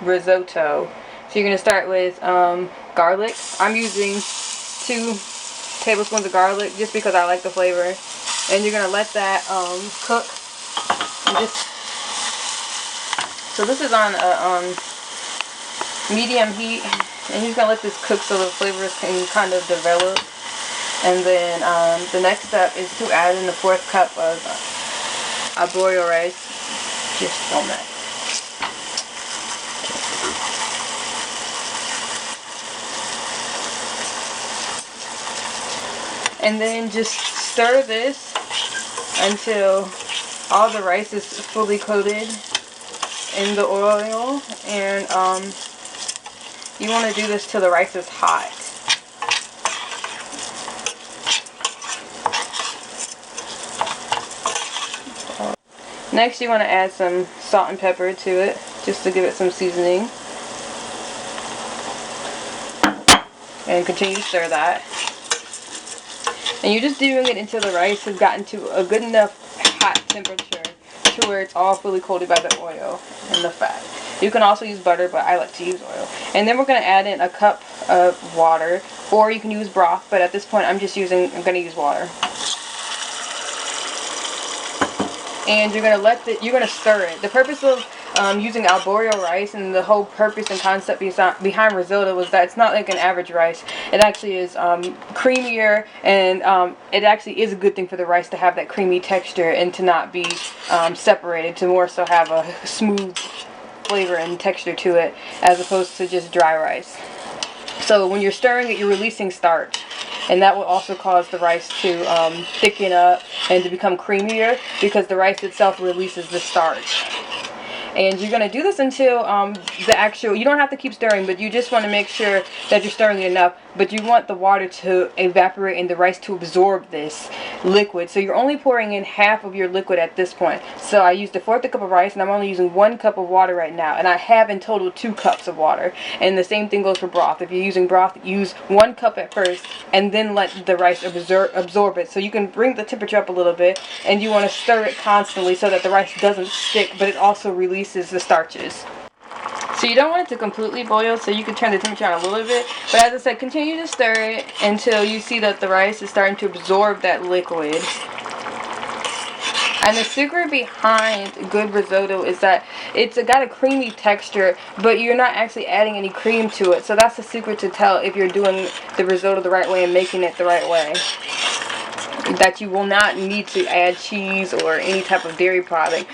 risotto. So you're going to start with garlic. I'm using 2 tablespoons of garlic just because I like the flavor. And you're going to let that cook. So this is on a medium heat, and you're going to let this cook so the flavors can kind of develop. And then the next step is to add in the 4th cup of alborio rice, just on that. And then just stir this until all the rice is fully coated in the oil, and you want to do this till the rice is hot. Next, you want to add some salt and pepper to it, just to give it some seasoning. And continue to stir that. And you're just doing it until the rice has gotten to a good enough hot temperature to where it's all fully coated by the oil and the fat. You can also use butter, but I like to use oil. And then we're going to add in a cup of water, or you can use broth, but at this point I'm going to use water. And you're going to stir it. The purpose of using alborio rice, and the whole purpose and concept behind risotto, was that it's not like an average rice. It actually is creamier, and it actually is a good thing for the rice to have that creamy texture and to not be separated, to more so have a smooth flavor and texture to it, as opposed to just dry rice. So when you're stirring it, you're releasing starch, and that will also cause the rice to thicken up and to become creamier, because the rice itself releases the starch. And you're going to do this until you don't have to keep stirring, but you just want to make sure that you're stirring it enough. But you want the water to evaporate and the rice to absorb this liquid. So you're only pouring in half of your liquid at this point. So I used a 1/4 cup of rice, and I'm only using 1 cup of water right now. And I have in total 2 cups of water. And the same thing goes for broth. If you're using broth, use 1 cup at first, and then let the rice absorb it. So you can bring the temperature up a little bit, and you want to stir it constantly so that the rice doesn't stick, but it also releases the starches. So you don't want it to completely boil, so you can turn the temperature on a little bit. But as I said, continue to stir it until you see that the rice is starting to absorb that liquid. And the secret behind good risotto is that it's got a creamy texture, but you're not actually adding any cream to it. So that's the secret to tell if you're doing the risotto the right way and making it the right way. That you will not need to add cheese or any type of dairy product.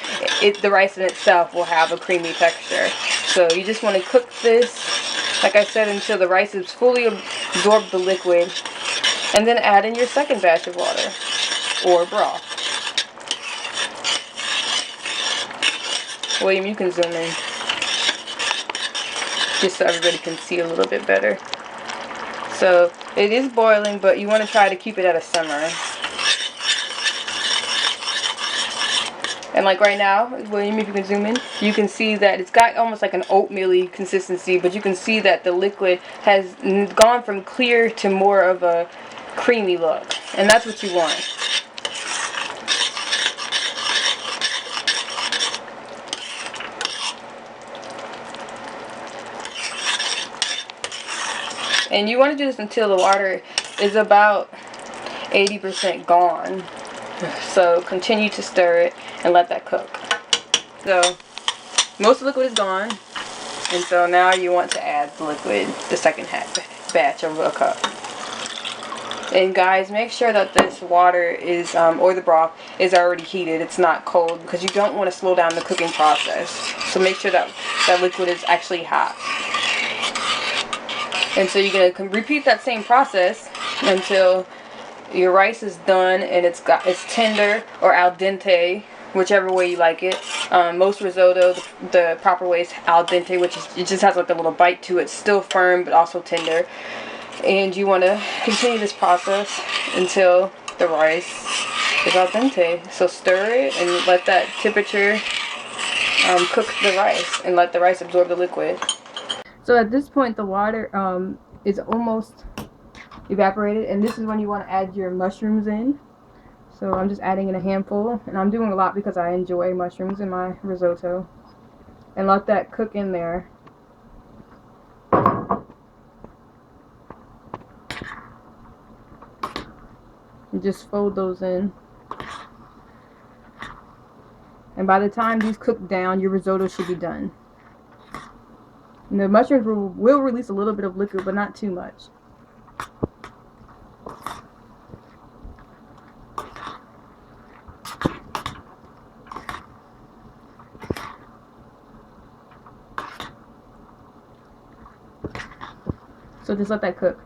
The rice in itself will have a creamy texture. So you just want to cook this, like I said, until the rice is fully absorbed the liquid, and then add in your second batch of water or broth. William, you can zoom in just so everybody can see a little bit better. So it is boiling, but you want to try to keep it at a simmer. And like right now, William, if you can zoom in, you can see that it's got almost like an oatmeal-y consistency, but you can see that the liquid has gone from clear to more of a creamy look. And that's what you want. And you want to do this until the water is about 80% gone. So continue to stir it and let that cook. So most of the liquid is gone, and so now you want to add the liquid, the second batch of a cup. And guys, make sure that this water is, or the broth is already heated. It's not cold, because you don't want to slow down the cooking process. So make sure that that liquid is actually hot. And so you're going to repeat that same process until your rice is done and it's tender or al dente, whichever way you like it. Most risotto, the proper way is al dente, which is, it just has like a little bite to it, still firm but also tender. And you want to continue this process until the rice is al dente. So stir it and let that temperature cook the rice, and let the rice absorb the liquid. So at this point the water is almost evaporated, and this is when you want to add your mushrooms in. So I'm just adding in a handful, and I'm doing a lot because I enjoy mushrooms in my risotto. and let that cook in there. And just fold those in. And by the time these cook down, your risotto should be done. And the mushrooms will release a little bit of liquid, but not too much. So just let that cook.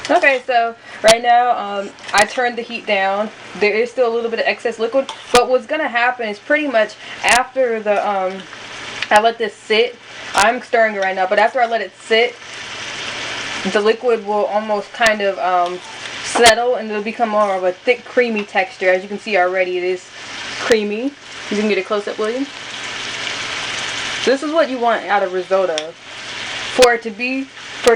Okay, so right now I turned the heat down. There is still a little bit of excess liquid, but what's gonna happen is pretty much after the I let this sit. I'm stirring it right now, but after I let it sit, the liquid will almost kind of settle, and it'll become more of a thick, creamy texture. As you can see already, it is creamy. You can get a close up, William. This is what you want out of risotto. For it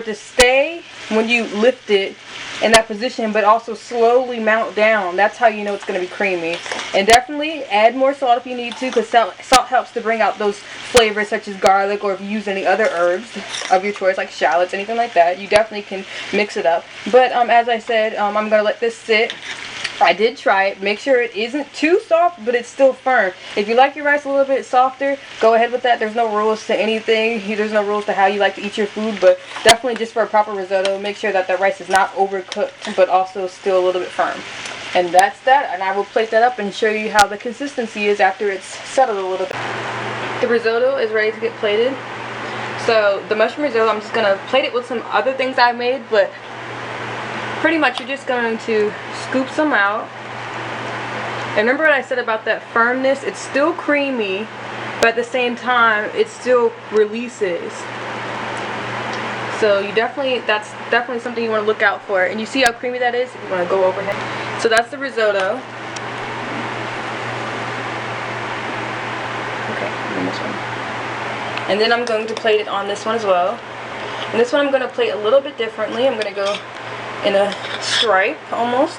to stay when you lift it in that position, but also slowly mount down. That's how you know it's going to be creamy. And definitely add more salt if you need to, because salt helps to bring out those flavors such as garlic, or if you use any other herbs of your choice like shallots, anything like that, you definitely can mix it up. But as I said, I'm going to let this sit. I did try it. Make sure it isn't too soft, but it's still firm. If you like your rice a little bit softer, go ahead with that. There's no rules to anything. There's no rules to how you like to eat your food, but definitely just for a proper risotto, make sure that the rice is not overcooked, but also still a little bit firm. And that's that, and I will plate that up and show you how the consistency is after it's settled a little bit. The risotto is ready to get plated. So the mushroom risotto, I'm just going to plate it with some other things I made, but pretty much you're just going to scoop some out. And remember what I said about that firmness? It's still creamy, but at the same time it still releases. So you that's definitely something you want to look out for. And you see how creamy that is? If you want to go overhead. So that's the risotto. Okay, and this one. And then I'm going to plate it on this one as well. And this one I'm going to plate a little bit differently. I'm going to go in a stripe almost.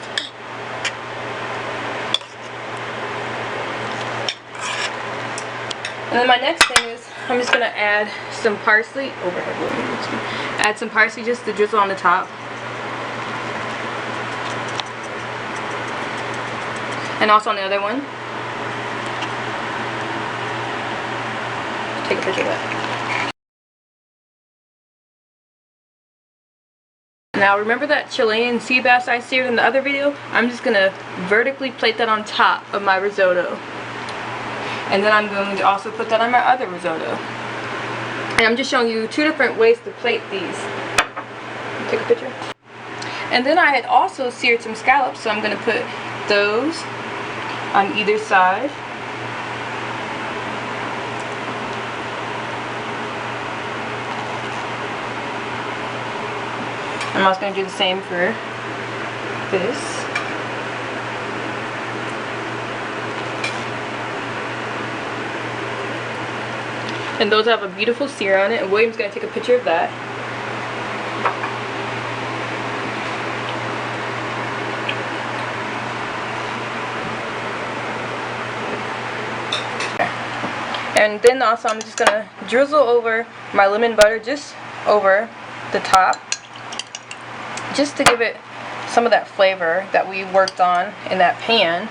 And then my next thing is I'm just going to add some parsley overhead. Add some parsley just to drizzle on the top. And also on the other one. Take a picture of that. Now remember that Chilean sea bass I seared in the other video? I'm just going to vertically plate that on top of my risotto. And then I'm going to also put that on my other risotto. And I'm just showing you two different ways to plate these. Take a picture. And then I had also seared some scallops, so I'm going to put those on either side. I'm also going to do the same for this. And those have a beautiful sear on it, and William's going to take a picture of that. And then also I'm just going to drizzle over my lemon butter just over the top, just to give it some of that flavor that we worked on in that pan.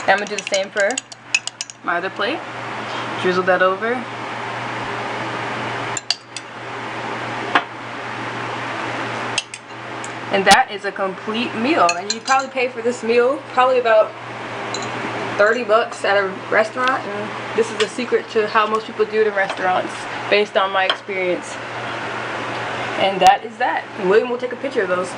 And I'm going to do the same for my other plate. Drizzle that over. And that is a complete meal. And you probably pay for this meal probably about 30 bucks at a restaurant. And this is the secret to how most people do it in restaurants, based on my experience. And that is that. And William will take a picture of those.